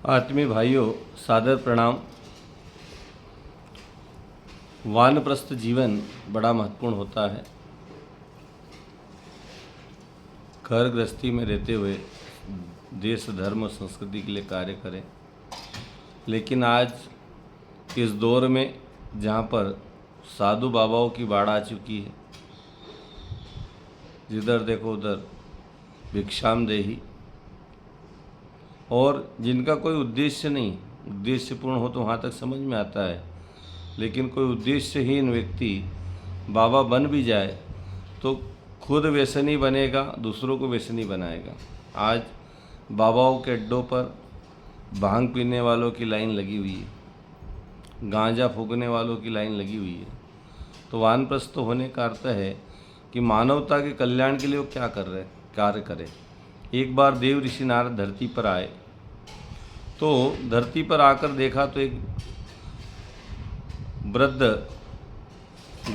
आत्मीय भाइयों, सादर प्रणाम। वानप्रस्थ जीवन बड़ा महत्वपूर्ण होता है। घर गृहस्थी में रहते हुए देश धर्म और संस्कृति के लिए कार्य करें, लेकिन आज इस दौर में जहाँ पर साधु बाबाओं की बाढ़ आ चुकी है, जिधर देखो उधर भिक्षाम देही, और जिनका कोई उद्देश्य नहीं, उद्देश्य पूर्ण हो तो वहाँ तक समझ में आता है, लेकिन कोई उद्देश्यहीन व्यक्ति बाबा बन भी जाए तो खुद व्यसनी बनेगा, दूसरों को व्यसनी बनाएगा। आज बाबाओं के अड्डों पर भांग पीने वालों की लाइन लगी हुई है, गांजा फूकने वालों की लाइन लगी हुई है। तो वानप्रस्थ होने का अर्थ है कि मानवता के कल्याण के लिए वो क्या कर रहे, कार्य करें। एक बार देव ऋषि नारद धरती पर आए तो धरती पर आकर देखा तो एक वृद्ध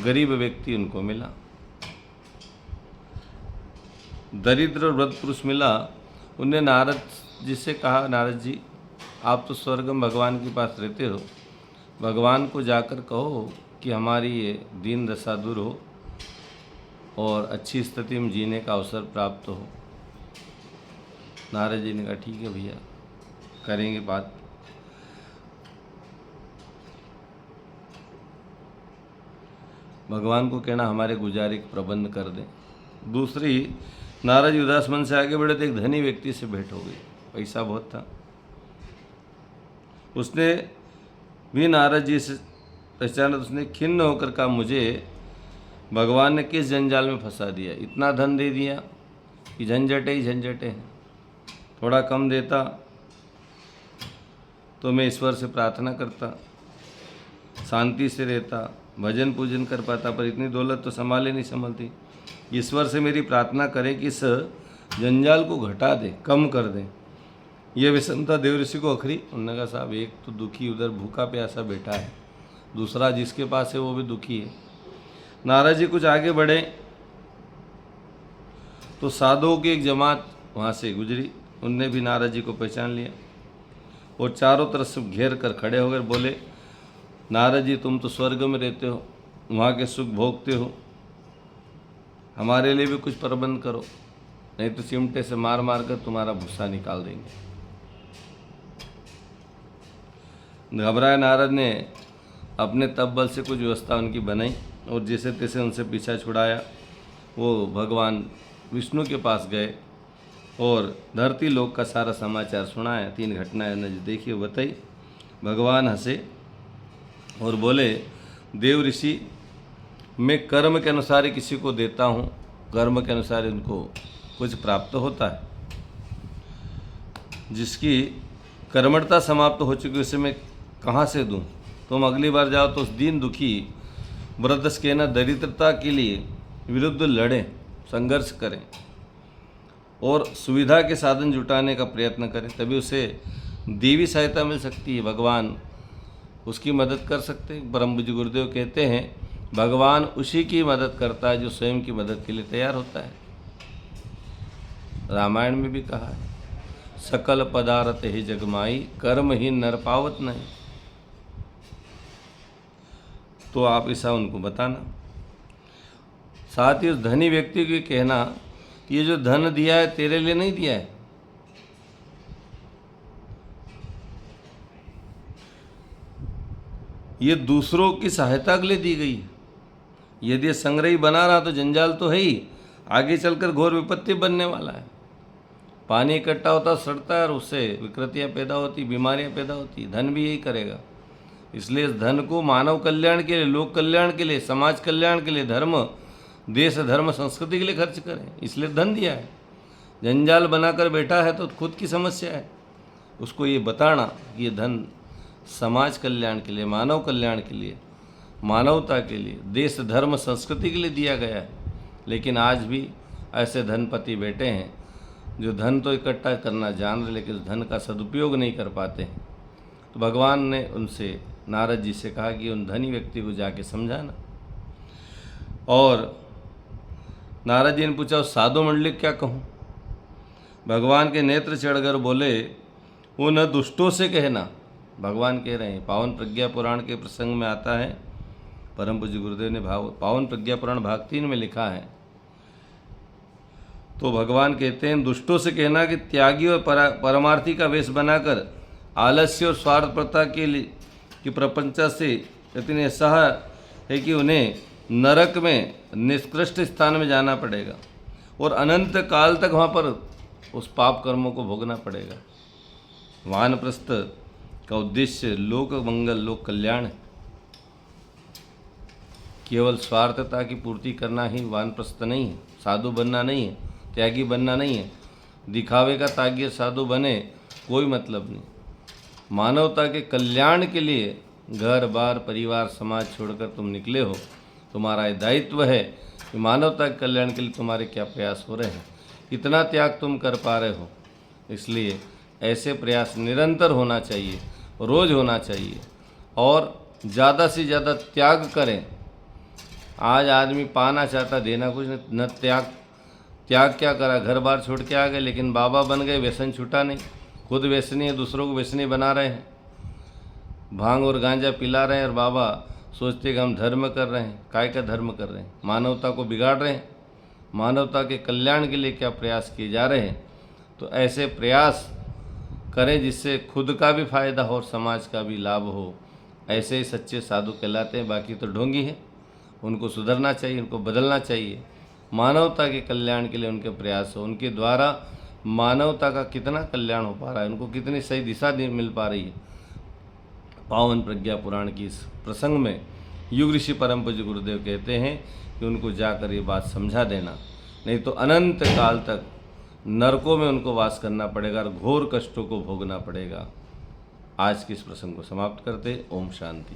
गरीब व्यक्ति उनको मिला, दरिद्र और वृद्ध पुरुष मिला। उन्हें नारद जी से कहा, नारद जी आप तो स्वर्ग में भगवान के पास रहते हो, भगवान को जाकर कहो कि हमारी ये दीन दशा दूर हो और अच्छी स्थिति में जीने का अवसर प्राप्त हो। नारद जी ने कहा ठीक है भैया, करेंगे बात। भगवान को कहना हमारे गुजारे का प्रबंध कर दें। दूसरी, नारद जी उदास मन से आगे बढ़े तो एक धनी व्यक्ति से भेंट हो गई, पैसा बहुत था। उसने भी नारद जी से पहचाना तो उसने खिन्न होकर कहा, मुझे भगवान ने किस जंजाल में फंसा दिया, इतना धन दे दिया कि झंझटे ही झंझटे हैं। थोड़ा कम देता तो मैं ईश्वर से प्रार्थना करता, शांति से रहता, भजन पूजन कर पाता, पर इतनी दौलत तो संभाले नहीं संभलती। ईश्वर से मेरी प्रार्थना करें कि इस जंजाल को घटा दे, कम कर दें। यह विषमता देव ऋषि को अखरी। उन्होंने कहा साहब, एक तो दुखी उधर भूखा प्यासा बैठा है, दूसरा जिसके पास है वो भी दुखी है। नारद जी कुछ आगे बढ़े तो साधुओं की एक जमात वहाँ से गुजरी। उनने भी नारद जी को पहचान लिया और चारों तरफ से घेर कर खड़े होकर बोले, नारद जी तुम तो स्वर्ग में रहते हो, वहाँ के सुख भोगते हो, हमारे लिए भी कुछ प्रबंध करो, नहीं तो चिमटे से मार मार कर तुम्हारा भूसा निकाल देंगे। घबराए नारद ने अपने तप से कुछ व्यवस्था उनकी बनाई और जैसे तैसे उनसे पीछा छुड़ाया। वो भगवान विष्णु के पास गए और धरती लोक का सारा समाचार सुनाया। 3 घटनाएं ने देखी बताई। भगवान हंसे और बोले, देव ऋषि मैं कर्म के अनुसार ही किसी को देता हूँ, कर्म के अनुसार उनको कुछ प्राप्त होता है। जिसकी कर्मठता समाप्त हो चुकी उसे मैं कहाँ से दूँ। तुम अगली बार जाओ तो उस दीन दुखी वृद्ध के न दरिद्रता के लिए विरुद्ध लड़ें, संघर्ष करें और सुविधा के साधन जुटाने का प्रयत्न करें, तभी उसे देवी सहायता मिल सकती है, भगवान उसकी मदद कर सकते हैं। परम पूज्य गुरुदेव कहते हैं, भगवान उसी की मदद करता है जो स्वयं की मदद के लिए तैयार होता है। रामायण में भी कहा है, सकल पदार्थ ही जगमाई, कर्म ही नर पावत नहीं। तो आप ऐसा उनको बताना। साथ ही उस धनी व्यक्ति को कहना कि ये जो धन दिया है तेरे लिए नहीं दिया है, ये दूसरों की सहायता के लिए दी गई है। यदि संग्रही बना रहा तो जंजाल तो है ही, आगे चलकर घोर विपत्ति बनने वाला है। पानी इकट्ठा होता सड़ता है और उससे विकृतियाँ पैदा होती, बीमारियाँ पैदा होती, धन भी यही करेगा। इसलिए इस धन को मानव कल्याण के लिए, लोक कल्याण के लिए, समाज कल्याण के लिए, धर्म देश धर्म संस्कृति के लिए खर्च करें, इसलिए धन दिया है। जंजाल बनाकर बैठा है तो खुद की समस्या है, उसको ये बताना कि ये धन समाज कल्याण के लिए, मानव कल्याण के लिए, मानवता के लिए, देश धर्म संस्कृति के लिए दिया गया है। लेकिन आज भी ऐसे धनपति बैठे हैं जो धन तो इकट्ठा करना जान रहे लेकिन उस धन का सदुपयोग नहीं कर पाते हैं। तो भगवान ने उनसे, नारद जी से कहा कि उन धनी व्यक्ति को जाके समझाना। और नारद जी ने पूछा, उस साधु मंडली क्या कहूँ। भगवान के नेत्र चढ़कर बोले, वो न दुष्टों से कहना, भगवान कह रहे हैं। पावन प्रज्ञा पुराण के प्रसंग में आता है, परम पूज्य गुरुदेव ने पावन प्रज्ञा पुराण भाग 3 में लिखा है, तो भगवान कहते हैं दुष्टों से कहना कि त्यागी और परमार्थी का वेश बनाकर आलस्य और स्वार्थपरता के लिए कि प्रपंच से इतने ऐसा है कि उन्हें नरक में निष्कृष्ट स्थान में जाना पड़ेगा और अनंत काल तक वहाँ पर उस पाप कर्मों को भोगना पड़ेगा। वानप्रस्थ का उद्देश्य लोक मंगल, लोक कल्याण है। केवल स्वार्थता की पूर्ति करना ही वानप्रस्थ नहीं है, साधु बनना नहीं है, त्यागी बनना नहीं है। दिखावे का तागी साधु बने कोई मतलब नहीं। मानवता के कल्याण के लिए घर बार परिवार समाज छोड़कर तुम निकले हो, तुम्हारा दायित्व है कि मानवता के कल्याण के लिए तुम्हारे क्या प्रयास हो रहे हैं, कितना त्याग तुम कर पा रहे हो। इसलिए ऐसे प्रयास निरंतर होना चाहिए, रोज होना चाहिए और ज़्यादा से ज़्यादा त्याग करें। आज आदमी पाना चाहता, देना कुछ न। त्याग क्या करा, घर बार छोड़ के आ गए, लेकिन बाबा बन गए, व्यसन छूटा नहीं। खुद व्यसनी है, दूसरों को व्यसनी बना रहे हैं, भांग और गांजा पिला रहे हैं, और बाबा सोचते कि हम धर्म कर रहे हैं। काय का धर्म कर रहे हैं? मानवता को बिगाड़ रहे हैं। मानवता के कल्याण के लिए क्या प्रयास किए जा रहे हैं? तो ऐसे प्रयास करें जिससे खुद का भी फायदा हो और समाज का भी लाभ हो। ऐसे ही सच्चे साधु कहलाते हैं। बाकी तो ढोंगी हैं, उनको सुधरना चाहिए, उनको बदलना चाहिए। मानवता के कल्याण के लिए उनके प्रयास हो, उनके द्वारा मानवता का कितना कल्याण हो पा रहा है, उनको कितनी सही दिशा मिल पा रही है। पावन प्रज्ञा पुराण की इस प्रसंग में युग ऋषि परम पूज्य गुरुदेव कहते हैं कि उनको जाकर ये बात समझा देना, नहीं तो अनंत काल तक नरकों में उनको वास करना पड़ेगा और घोर कष्टों को भोगना पड़ेगा। आज के इस प्रसंग को समाप्त करते। ओम शांति।